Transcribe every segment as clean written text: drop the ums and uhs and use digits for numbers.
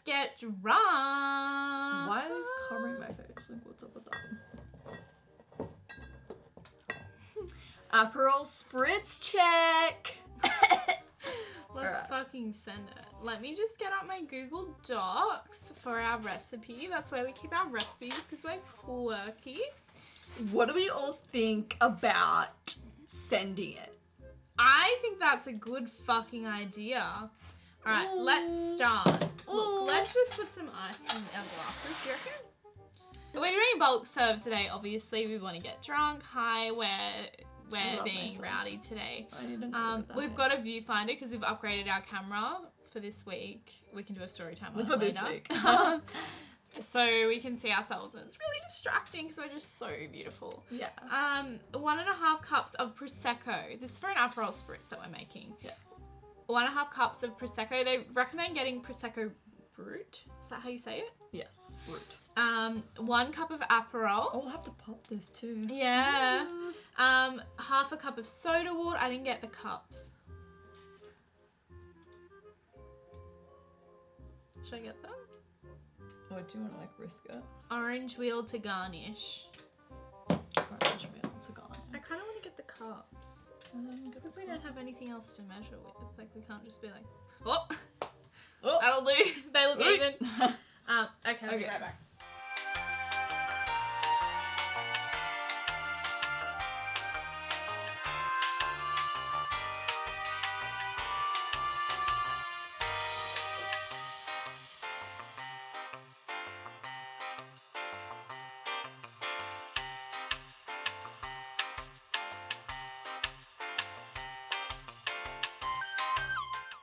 let's get drunk. Why are these covering my face? Like, what's up with that? Aperol Spritz check. Let's fucking send it. Let me just get up my Google Docs for our recipe. That's where we keep our recipes because we're quirky. What do we all think about sending it? I think that's a good fucking idea. Alright, let's start. Look, let's just put some ice in our glasses, you reckon? We're doing bulk serve today, obviously. We want to get drunk. Hi, we're being rowdy today. I need to know we've got a viewfinder because we've upgraded our camera for this week. We can do a story time on it later. This week. So we can see ourselves, and it's really distracting because we're just so beautiful. Yeah. 1.5 cups of Prosecco. This is for an Aperol Spritz that we're making. Yes. 1.5 cups of Prosecco. They recommend getting Prosecco Brut. Is that how you say it? Yes. Root. 1 cup of Aperol. Oh, we'll have to pop this too. Yeah. Half a cup of soda water. I didn't get the cups. Should I get them? Or do you want to like risk it? Orange wheel to garnish. Orange meal to garnish. I kind of want to get the cups. Because we don't have anything else to measure with. Like, we can't just be like, oh, that'll do. They look even. Okay, I'll be right back.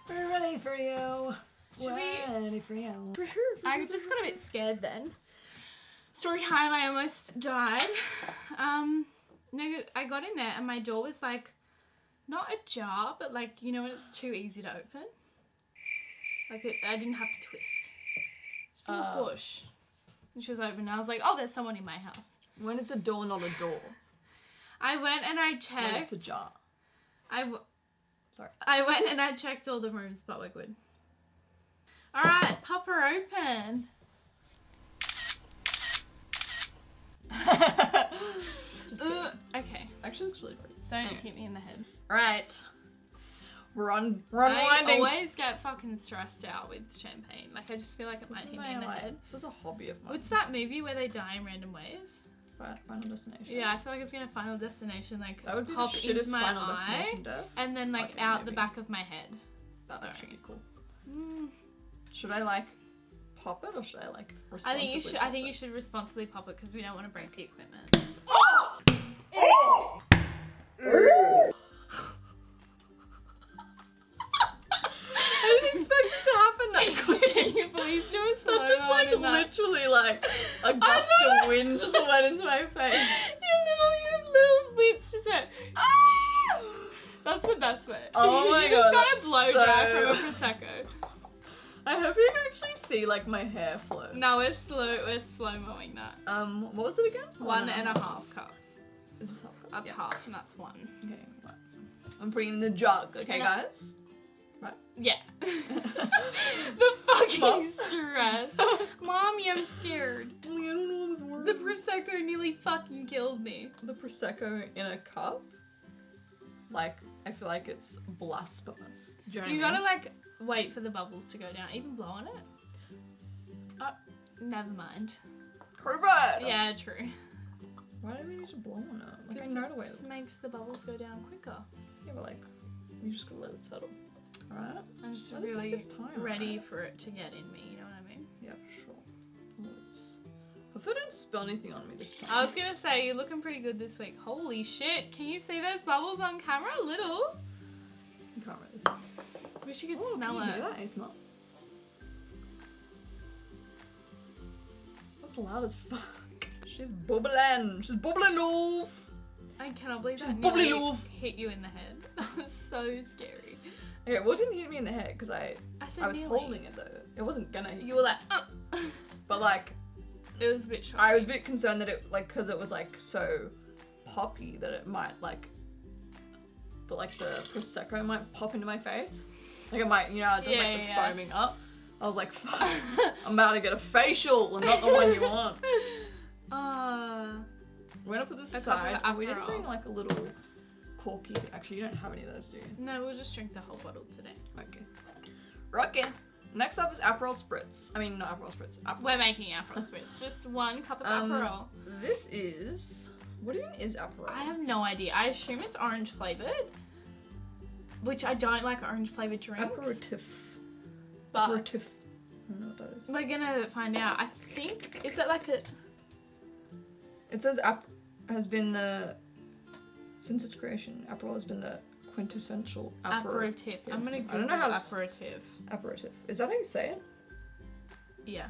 We're ready for you. Should we... Ready for you. I just got a bit scared then. Story time, I almost died. No, I got in there and my door was like, not ajar, but like, you know when it's too easy to open? Like I didn't have to twist. Just a little push. And she was open and I was like, oh, there's someone in my house. When is a door not a door? I went and I checked. When it's a jar. Sorry. I went and I checked all the rooms, but we're good. Alright, pop her open. Just kidding. Okay. Actually looks really pretty. Don't hit me in the head. Right. We're I unwinding. always get fucking stressed out with champagne. Like, I just feel like it might hit me in the head. This is a hobby of mine. What's that movie where they die in random ways? Final Destination. Yeah, I feel like it's gonna Final Destination, like, That would be pop the into shittest my Final eye, Destination death. and then, like, Okay, out the maybe. back of my head. That'd Sorry. actually be cool. Should I, like, pop it, or should I, like, I responsibly think you should. pop I think it? you should responsibly pop it because we don't want to break the equipment. Oh! Oh! I didn't expect it to happen that quick. Can you please do a slow That just like literally like a gust of wind just went into my face. Your little bits just went. Ah! That's the best way. Oh my you god. just got a blow dry so... from a Prosecco. I hope you can actually see like my hair flow. No, we're slow mowing that. What was it again? 1.5 cups. Is this half cup? That's Yeah. half and that's 1. Okay, right. I'm putting it in the jug, okay, No. guys? Right. Yeah. The fucking Mom? stress. Mommy, I'm scared. I don't know this word. The Prosecco nearly fucking killed me. The Prosecco in a cup, like, I feel like it's blasphemous. Do you know You what I gotta mean? like wait for the bubbles to go down. Even blow on it. Never mind. Correct! Yeah, true. Why do we need to blow on it? Like, I Because know the way. it makes the bubbles go down quicker. Yeah, but like, you just gotta let it settle. Alright? I'm just Let it take really its time, ready right? for it to get in me, you know what I mean? Yeah, for sure. Hopefully I don't spill anything on me this time. I was gonna say, you're looking pretty good this week. Holy shit, can you see those bubbles on camera? A little. You can't really see. Wish you could Oh, smell can you it. hear that? I smell. That's loud as fuck. She's bubbling. She's bubbling off. I cannot believe She's that bubbly nearly love. hit you in the head. That was so scary. Okay, well, it didn't hit me in the head because I said was nearly. holding it though. It wasn't gonna hit You were like, But like, it was a bit shocking. I was a bit concerned that it, like, because it was like so poppy that it might like, but like the Prosecco might pop into my face. Like it might, you know, it does like the foaming up. I was like, fuck, I'm about to get a facial and not the one you want. We're gonna put this aside. We didn't bring like a little corky. Actually, you don't have any of those, do you? No, we'll just drink the whole bottle today. Okay. Rockin'. Next up is Aperol Spritz. I mean, not Aperol Spritz. We're making Aperol Spritz. Just 1 cup of Aperol. This is... What even is Aperol? I have no idea. I assume it's orange flavoured. Which I don't like orange flavoured drinks. Aperitif. But Aperitif. I don't know what that is. we're gonna find out. I think... Is it like a... It says has been the... Since its creation, Aperol has been the quintessential aperitif. I'm gonna Google I don't know how aperitif. Aperitif. Is that how you say it? Yeah.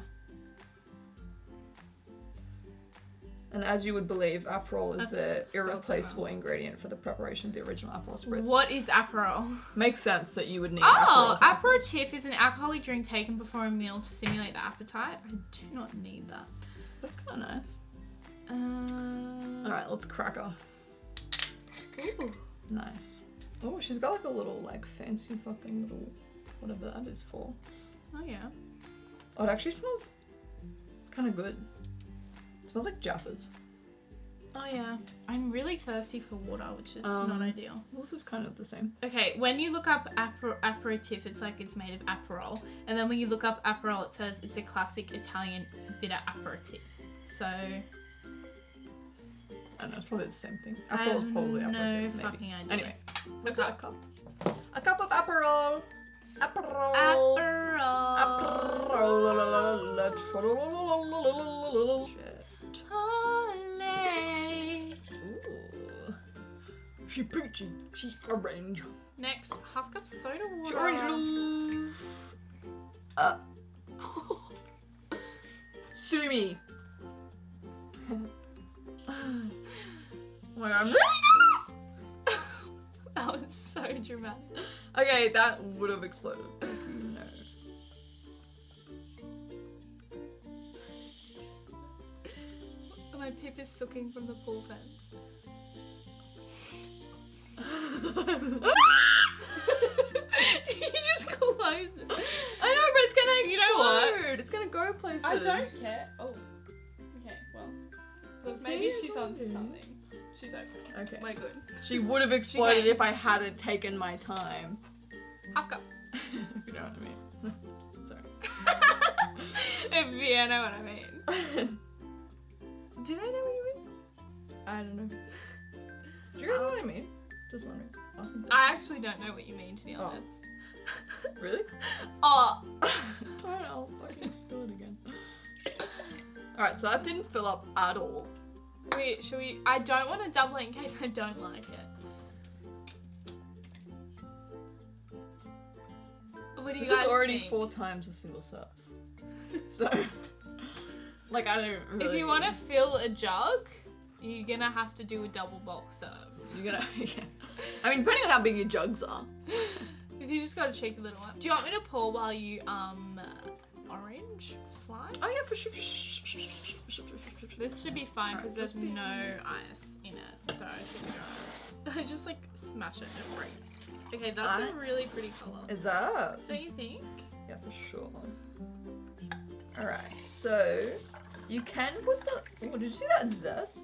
And as you would believe, Aperol is That's the spelled irreplaceable wrong. ingredient for the preparation of the original Aperol Spritz. What is Aperol? Makes sense that you would need Oh, Aperol. aperitif is an alcoholic drink taken before a meal to stimulate the appetite. I do not need that. That's kind of nice. Alright, let's crack her. Ooh. Nice. Oh, she's got like a little like fancy fucking little whatever that is for. Oh yeah. Oh, it actually smells kind of good. It smells like Jaffas. Oh yeah. I'm really thirsty for water, which is not ideal. This is kind of the same. Okay, when you look up aperitif, it's like it's made of Aperol. And then when you look up Aperol, it says it's a classic Italian bitter aperitif. So... I don't know, it's probably the same thing. I Aperol have is probably no aperitif, maybe. fucking idea. Anyway, What's let's have a cup. A cup of Aperol. Aperol. Aperol. Shit. Olé. Ooh. She peachy. She's orange. Next, half cup soda water. She orange blue. Sue me. Oh my god, I'm really nervous! That was so dramatic. Okay, that would have exploded. No. My pip is sucking from the pool fence. You just close it. I know, but it's gonna explode. You know what? It's gonna go places. I don't care. Oh. Okay, well. Look, maybe she's onto something. She's okay. Okay. We're good. She would have exploded came. if I hadn't taken my time. Half cup. If you know what I mean. Sorry. If you know what I mean. Do they know what you mean? I don't know. Do you guys know what I mean? Just wondering. Awesome. I actually don't know what you mean, to be honest. Really? Oh. Alright, I'll fucking spill it again. Alright, so that didn't fill up at all. Wait, should we? I don't want to double it in case I don't like it. What do you This guys is already think? 4 times a single serve. So, like, I don't really... If you want to fill a jug, you're gonna have to do a double bulk serve. So you're gonna... Yeah. I mean, depending on how big your jugs are. If you just got a cheeky little one. Do you want me to pour while you, orange slice? Oh yeah, for sure. This should be fine because Alright, there's no ice in it, so it should be alright. Just like smash it and it breaks. Okay, that's a really pretty colour. Is that? Don't you think? Yeah, for sure. Alright, so you can put the... Oh, did you see that zest?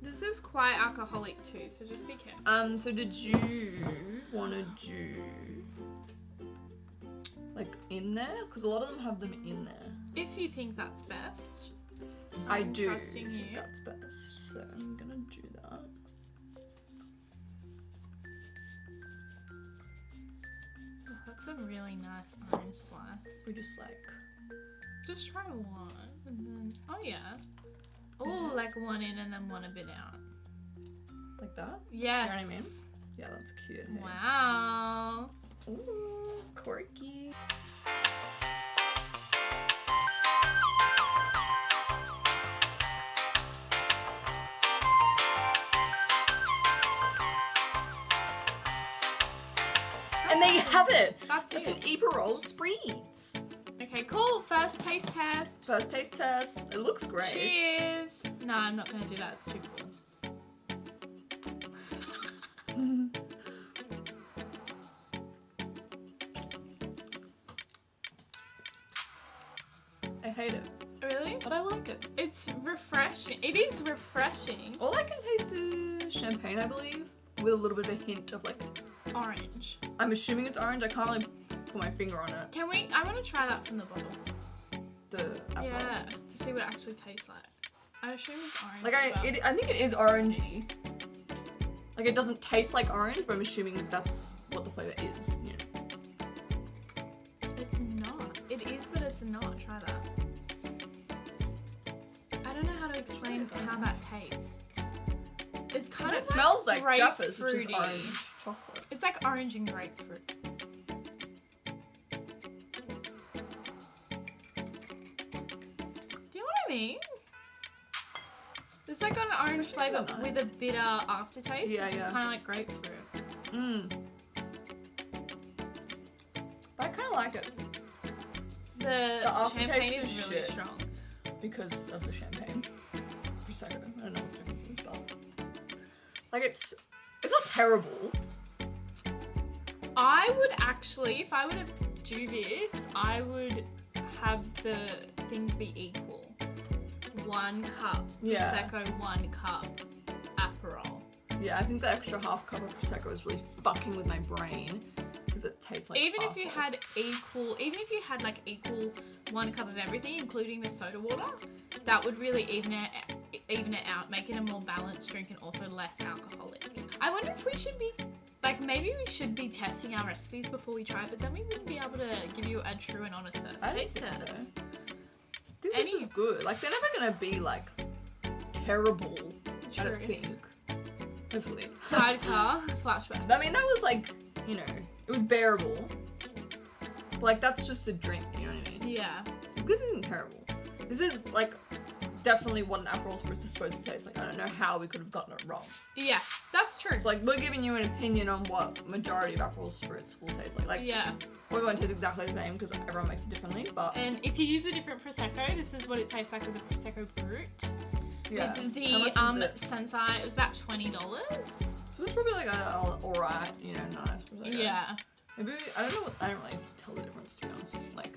This is quite alcoholic too, so just be careful. So did you want to do like in there? Because a lot of them have them in there. If you think that's best. I I'm do trusting think you. that's best, so I'm gonna do that. Oh, that's a really nice orange slice. We just like... Just try one and then, oh yeah. Oh, like one in and then one a bit out. Like that? Yes. You know what I mean? Yeah, that's cute. Hey? Wow. Ooh, quirky. And there you have it. That's It's it. an Aperol Spritz. Okay, cool. First taste test. First taste test. It looks great. Cheers. No, I'm not going to do that. It's too cool. hate it. Really? But I like it. It's refreshing. It is refreshing. All I can taste is champagne, I believe, with a little bit of a hint of like Orange. I'm assuming it's orange. I can't really put my finger on it. Can we? I want to try that from the bottle. The Aperol. Yeah, to see what it actually tastes like. I assume it's orange. Like I think it is orangey. Like it doesn't taste like orange, but I'm assuming that that's what the flavor is. You know. It's not. It is, but it's not. Try that. I don't know how to explain how that tastes. It's kind of It smells like Jeffers, which is grapefruity. orange chocolate. It's like orange and grapefruit. Do you know what I mean? It's like an orange flavour nice. with a bitter aftertaste. Yeah, which yeah. is kind of like grapefruit. I kind of like it The aftertaste champagne is is really shit. strong. because of the champagne. Prosecco. I don't know what difference it is, but like it's not terrible. I would actually, if I were to do this, I would have the things be equal. 1 cup Yeah. Prosecco, 1 cup Aperol. Yeah, I think the extra half cup of Prosecco is really fucking with my brain because it tastes like Even if you arseholes. had like equal 1 cup of everything, including the soda water, that would really even it out, make it a more balanced drink and also less alcoholic. I wonder if we should be, like, maybe we should be testing our recipes before we try, but then we wouldn't be able to give you a true and honest I don't taste think test. so. I think this is good. Like, they're never gonna be like terrible. I don't True. think. Hopefully. Sidecar, flashback. I mean, that was like, you know, it was bearable. But, like, that's just a drink, you know what I mean? Yeah. This isn't terrible. This is like definitely what an Aperol Spritz is supposed to taste like. I don't know how we could have gotten it wrong. Yeah, that's true. It's like we're giving you an opinion on what majority of Aperol Spritz will taste like. Like, Yeah. we're going to taste exactly the same because everyone makes it differently. But And if you use a different Prosecco, this is what it tastes like with the Prosecco Brut. yeah, With How the much is it? Sensei, it was about $20. So it's probably like a alright, you know, nice Prosecco. Yeah. Maybe I don't know. I don't really tell the difference to be honest. Like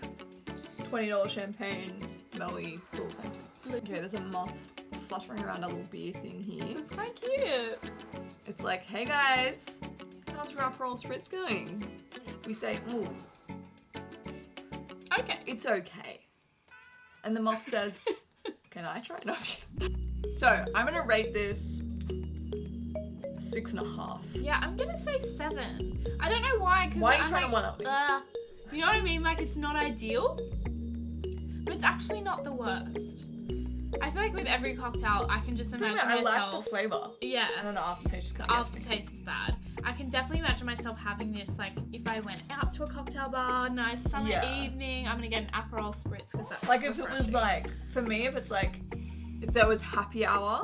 $20 champagne, Moe, it's all the same thing. Okay, there's a moth fluttering around a little beer thing here. It's quite cute. It's like, hey guys, how's your Aperol Spritz going? We say, ooh, Okay. it's okay. And the moth says, can I try? No. So, I'm gonna rate this 6.5. Yeah, I'm gonna say 7. I don't know why. Cause Why are you I'm trying to like, one-up me? you know what I mean? Like, it's not ideal, but it's actually not the worst. I feel like with every cocktail, I can just imagine I like myself. the flavour. Yeah. And then the aftertaste The kind of gets me. aftertaste is bad. I can definitely imagine myself having this, like, if I went out to a cocktail bar, nice summer Yeah. evening, I'm gonna get an Aperol Spritz because that's Like if it was refreshing. like, for me, if it's like, if there was happy hour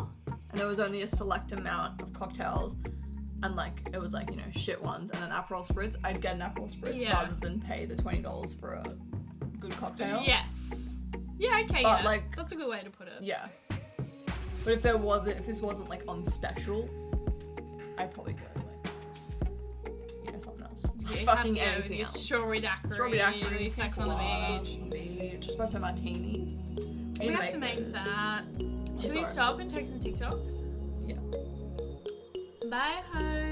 and there was only a select amount of cocktails and like, it was like, you know, shit ones and an Aperol Spritz, I'd get an Aperol Spritz Yeah. rather than pay the $20 for a good cocktail. Yes. Yeah, okay, But, yeah. like- That's a good way to put it. Yeah. But if this wasn't like on special, I'd probably go like, you know, something else. Yeah, you Fucking have to go with anything your else. Strawberry daiquiri, Strawberry daiquiri, sex on the beach. espresso martinis. We have to make that. Should we sorry. stop and take some TikToks? Yeah. Bye, ho.